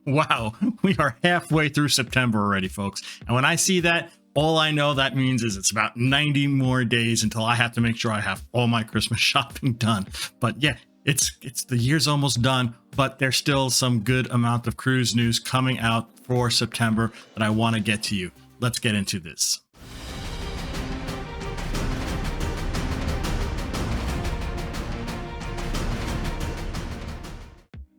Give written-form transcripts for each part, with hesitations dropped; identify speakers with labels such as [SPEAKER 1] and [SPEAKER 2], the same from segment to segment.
[SPEAKER 1] Wow, we are halfway through September already, folks. And when I see that, all I know that means is it's about 90 more days until I have to make sure I have all my Christmas shopping done. But yeah, it's the year's almost done, but there's still some good amount of cruise news coming out for September that I want to get to you. Let's get into this.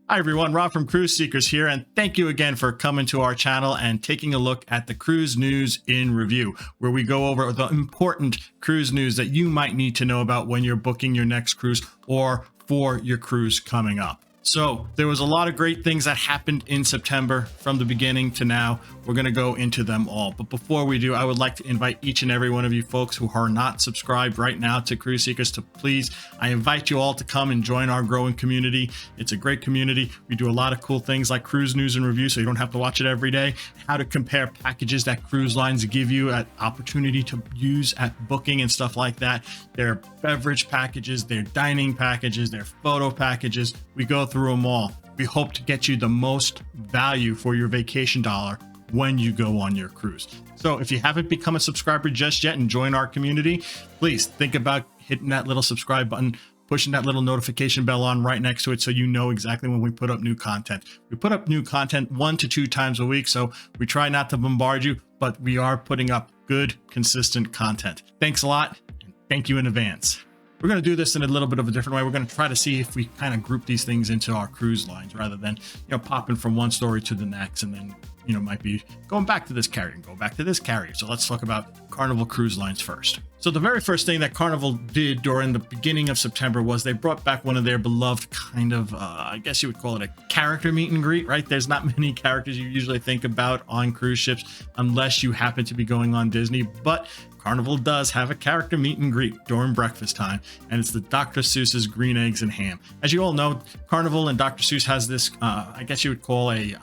[SPEAKER 1] Hi everyone, Rob from Cruise Seekers here, and thank you again for coming to our channel and taking a look at the cruise news in review, where we go over the important cruise news that you might need to know about when you're booking your next cruise or for your cruise coming up. So there was a lot of great things that happened in September from the beginning to now. We're going to go into them all. But before we do, I would like to invite each and every one of you folks who are not subscribed right now to Cruise Seekers to please, I invite you all to come and join our growing community. It's a great community. We do a lot of cool things like cruise news and review, so you don't have to watch it every day. How to compare packages that cruise lines give you an opportunity to use at booking and stuff like that. Their beverage packages, their dining packages, their photo packages. We go through them all. We hope to get you the most value for your vacation dollar when you go on your cruise. So if you haven't become a subscriber just yet and join our community, please think about hitting that little subscribe button, pushing that little notification bell on right next to it so you know exactly when we put up new content. We put up new content 1 to 2 times a week, so we try not to bombard you, but we are putting up good, consistent content. Thanks a lot, and thank you in advance. We're going to do this in a little bit of a different way. We're going to try to see if we kind of group these things into our cruise lines rather than, popping from one story to the next and then, might be going back to this carrier and go back to this carrier. So let's talk about Carnival Cruise Lines first. So the very first thing that Carnival did during the beginning of September was they brought back one of their beloved kind of, I guess you would call it a character meet and greet, right? There's not many characters you usually think about on cruise ships unless you happen to be going on Disney, but Carnival does have a character meet and greet during breakfast time, and it's the Dr. Seuss's Green Eggs and Ham. As you all know, Carnival and Dr. Seuss has this, I guess you would call a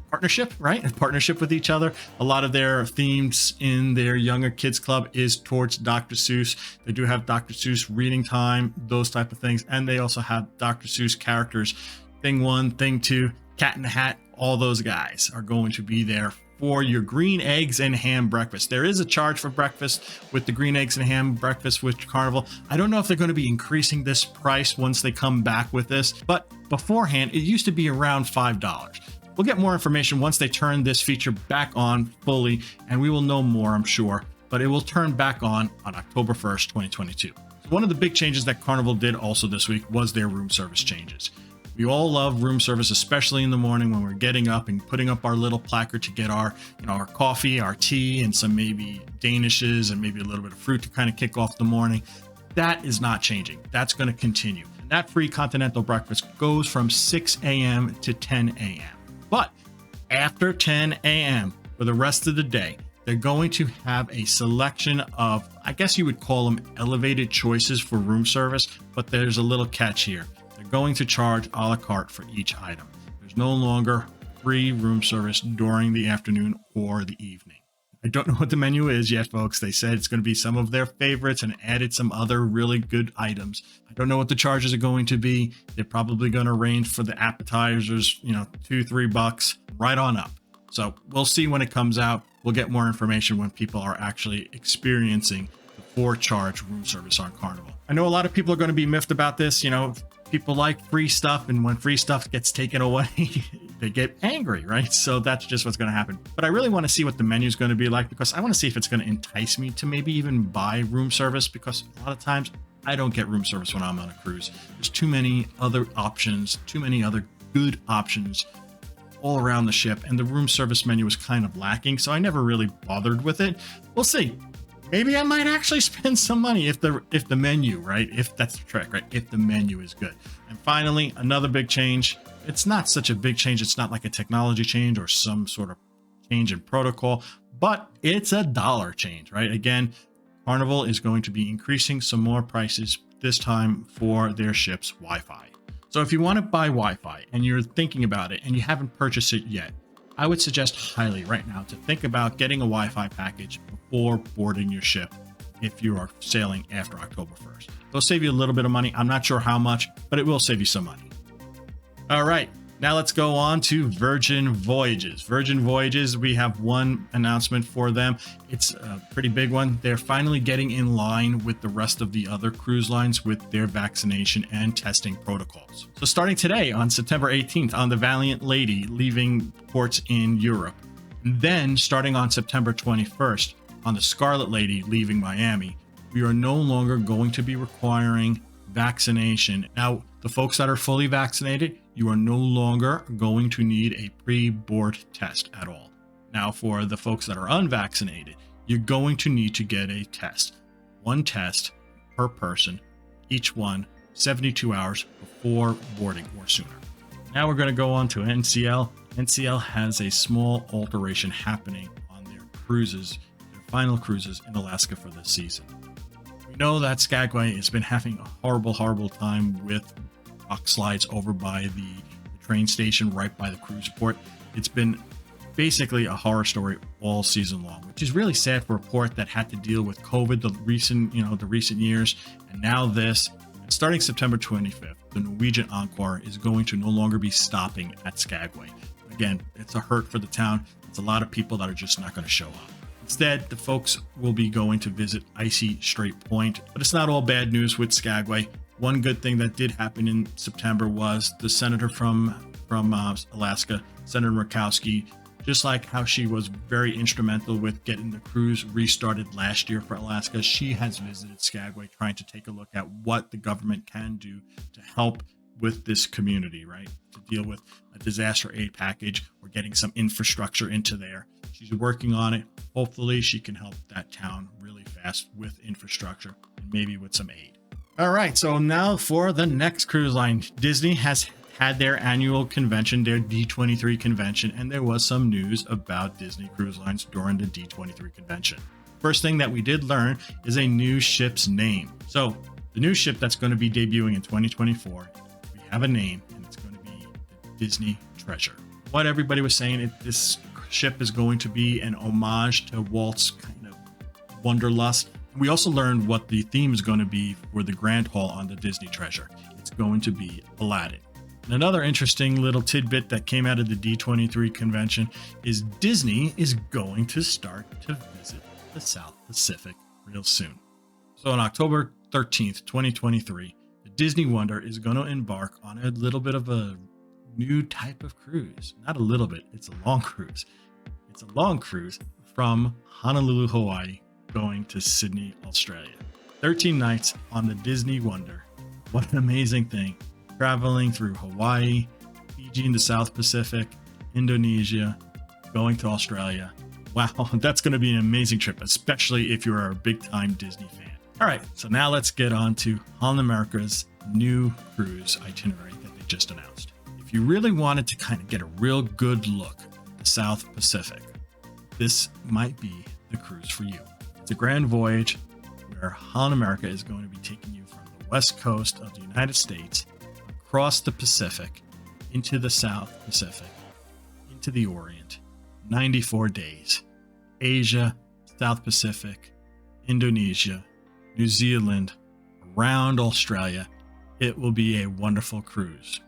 [SPEAKER 1] partnership, right? A partnership with each other. A lot of their themes in their younger kids club is towards Dr. Seuss. They do have Dr. Seuss reading time, those type of things, and they also have Dr. Seuss characters. Thing 1, Thing 2, Cat in the Hat, all those guys are going to be there for your green eggs and ham breakfast. There is a charge for breakfast with the green eggs and ham breakfast with Carnival. I don't know if they're going to be increasing this price once they come back with this, but beforehand, it used to be around $5. We'll get more information once they turn this feature back on fully, and we will know more, I'm sure, but it will turn back on October 1st, 2022. So one of the big changes that Carnival did also this week was their room service changes. We all love room service, especially in the morning when we're getting up and putting up our little placard to get our, our coffee, our tea, and some maybe Danishes and maybe a little bit of fruit to kind of kick off the morning. That is not changing. That's going to continue. And that free continental breakfast goes from 6 a.m. to 10 a.m. But after 10 a.m. for the rest of the day, they're going to have a selection of, I guess you would call them elevated choices for room service, but there's a little catch here. They're going to charge a la carte for each item. There's no longer free room service during the afternoon or the evening. I don't know what the menu is yet, folks. They said it's going to be some of their favorites and added some other really good items. I don't know what the charges are going to be. They're probably going to range for the appetizers, $2-3 right on up. So we'll see when it comes out. We'll get more information when people are actually experiencing the for-charge room service on Carnival. I know a lot of people are going to be miffed about this. People like free stuff, and when free stuff gets taken away, they get angry, right? So that's just what's going to happen. But I really want to see what the menu is going to be like, because I want to see if it's going to entice me to maybe even buy room service, because a lot of times I don't get room service when I'm on a cruise. There's too many other options, too many other good options all around the ship, and the room service menu was kind of lacking, so I never really bothered with it. We'll see. Maybe I might actually spend some money if the menu, right? If that's the trick, right? If the menu is good. And finally, another big change. It's not such a big change. It's not like a technology change or some sort of change in protocol, but it's a dollar change, right? Again, Carnival is going to be increasing some more prices this time for their ship's Wi-Fi. So if you want to buy Wi-Fi and you're thinking about it and you haven't purchased it yet, I would suggest highly right now to think about getting a Wi-Fi package before boarding your ship if you are sailing after October 1st. It'll save you a little bit of money. I'm not sure how much, but it will save you some money. All right, Now let's go on to Virgin Voyages. Virgin Voyages, we have one announcement for them. It's a pretty big one. They're finally getting in line with the rest of the other cruise lines with their vaccination and testing protocols. So starting today on September 18th on the Valiant Lady leaving ports in Europe. And then starting on September 21st on the Scarlet Lady leaving Miami, we are no longer going to be requiring vaccination. Now, the folks that are fully vaccinated, you are no longer going to need a pre-board test at all. Now, for the folks that are unvaccinated, you're going to need to get a test. One test per person, each one 72 hours before boarding or sooner. Now we're going to go on to NCL. NCL has a small alteration happening on their cruises, their final cruises in Alaska for this season. We know that Skagway has been having a horrible time with rock slides over by the train station right by the cruise port. It's been basically a horror story all season long, which is really sad for a port that had to deal with COVID the recent years, and now this. Starting September 25th, the Norwegian Encore is going to no longer be stopping at Skagway. Again, it's a hurt for the town. It's a lot of people that are just not going to show up. Instead, the folks will be going to visit icy Strait Point, but it's not all bad news with Skagway. One good thing that did happen in September was the senator from Alaska, Senator Murkowski, just like how she was very instrumental with getting the cruise restarted last year for Alaska, she has visited Skagway trying to take a look at what the government can do to help with this community, right? To deal with a disaster aid package or getting some infrastructure into there. She's working on it. Hopefully she can help that town really fast with infrastructure and maybe with some aid. All right, so now for the next cruise line. Disney has had their annual convention, their D23 convention, and there was some news about Disney Cruise Lines during the D23 convention. First thing that we did learn is a new ship's name. So the new ship that's going to be debuting in 2024, we have a name, and it's going to be the Disney Treasure. What everybody was saying, this ship is going to be an homage to Walt's kind of Wanderlust. We also learned what the theme is going to be for the Grand Hall on the Disney Treasure. It's going to be Aladdin. And another interesting little tidbit that came out of the D23 convention is Disney is going to start to visit the South Pacific real soon. So on October 13th, 2023, the Disney Wonder is going to embark on a little bit of a new type of cruise. Not a little bit, it's a long cruise. It's a long cruise from Honolulu, Hawaii, going to Sydney, Australia. 13 nights on the Disney Wonder. What an amazing thing. Traveling through Hawaii, Fiji in the South Pacific, Indonesia, going to Australia. Wow, that's going to be an amazing trip, especially if you're a big-time Disney fan. All right, so now let's get on to Holland America's new cruise itinerary that they just announced. If you really wanted to kind of get a real good look at the South Pacific, this might be the cruise for you. It's a grand voyage where Holland America is going to be taking you from the west coast of the United States across the Pacific, into the South Pacific, into the Orient, 94 days, Asia, South Pacific, Indonesia, New Zealand, around Australia. It will be a wonderful cruise.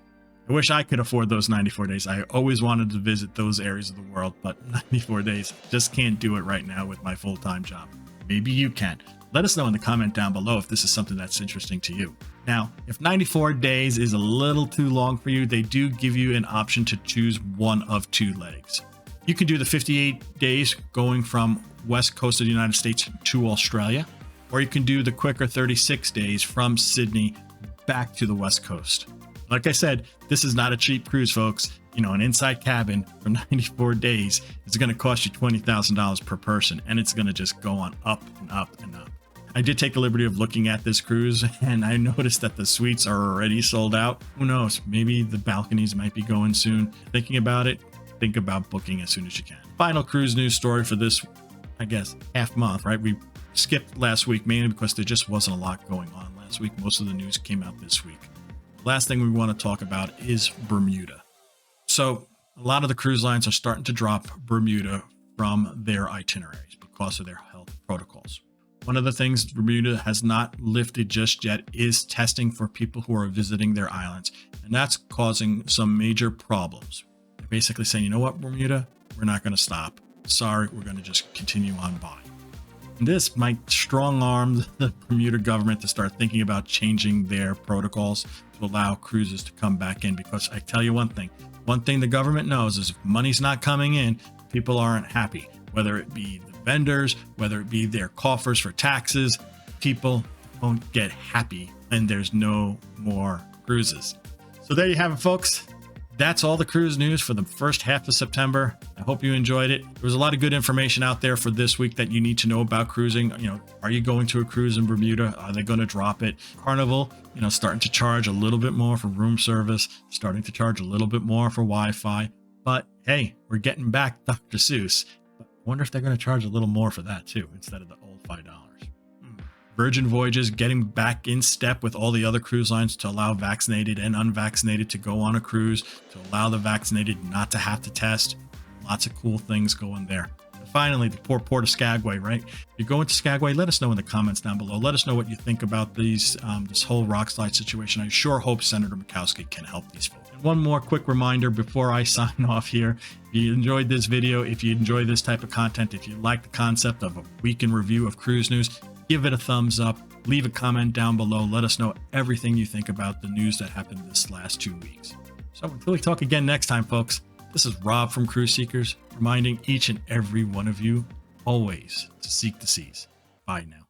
[SPEAKER 1] I wish I could afford those 94 days. I always wanted to visit those areas of the world, but 94 days, just can't do it right now with my full-time job. Maybe you can. Let us know in the comment down below if this is something that's interesting to you. Now, if 94 days is a little too long for you, they do give you an option to choose one of two legs. You can do the 58 days going from west coast of the United States to Australia, or you can do the quicker 36 days from Sydney back to the west coast. Like I said, this is not a cheap cruise, folks. You know, an inside cabin for 94 days is going to cost you $20,000 per person, and it's going to just go on up and up and up. I did take the liberty of looking at this cruise, and I noticed that the suites are already sold out. Who knows? Maybe the balconies might be going soon. Thinking about it, think about booking as soon as you can. Final cruise news story for this, I guess, half month, right? We skipped last week mainly because there just wasn't a lot going on last week. Most of the news came out this week. Last thing we want to talk about is Bermuda. So a lot of the cruise lines are starting to drop Bermuda from their itineraries because of their health protocols. One of the things Bermuda has not lifted just yet is testing for people who are visiting their islands. And that's causing some major problems. They're basically saying, you know what, Bermuda, we're not going to stop. Sorry, we're going to just continue on by. And this might strong arm the Bermuda government to start thinking about changing their protocols to allow cruises to come back in. Because I tell you one thing the government knows is if money's not coming in, people aren't happy. Whether it be the vendors, whether it be their coffers for taxes, people won't get happy when there's no more cruises. So there you have it, folks. That's all the cruise news for the first half of September. I hope you enjoyed it. There was a lot of good information out there for this week that you need to know about cruising. You know, are you going to a cruise in Bermuda? Are they going to drop it? Carnival, you know, starting to charge a little bit more for room service, starting to charge a little bit more for Wi-Fi. But hey, we're getting back Dr. Seuss. But I wonder if they're going to charge a little more for that too, instead of the old $5. Virgin Voyages getting back in step with all the other cruise lines to allow vaccinated and unvaccinated to go on a cruise, to allow the vaccinated not to have to test. Lots of cool things going there. And finally, the poor port of Skagway, right? If you're going to Skagway, let us know in the comments down below. Let us know what you think about these this whole rock slide situation. I sure hope Senator Murkowski can help these folks. And one more quick reminder before I sign off here. If you enjoyed this video, if you enjoy this type of content, if you like the concept of a week in review of cruise news, give it a thumbs up, leave a comment down below, let us know everything you think about the news that happened this last 2 weeks. So until we talk again next time, folks, this is Rob from Cruise Seekers, reminding each and every one of you always to seek the seas. Bye now.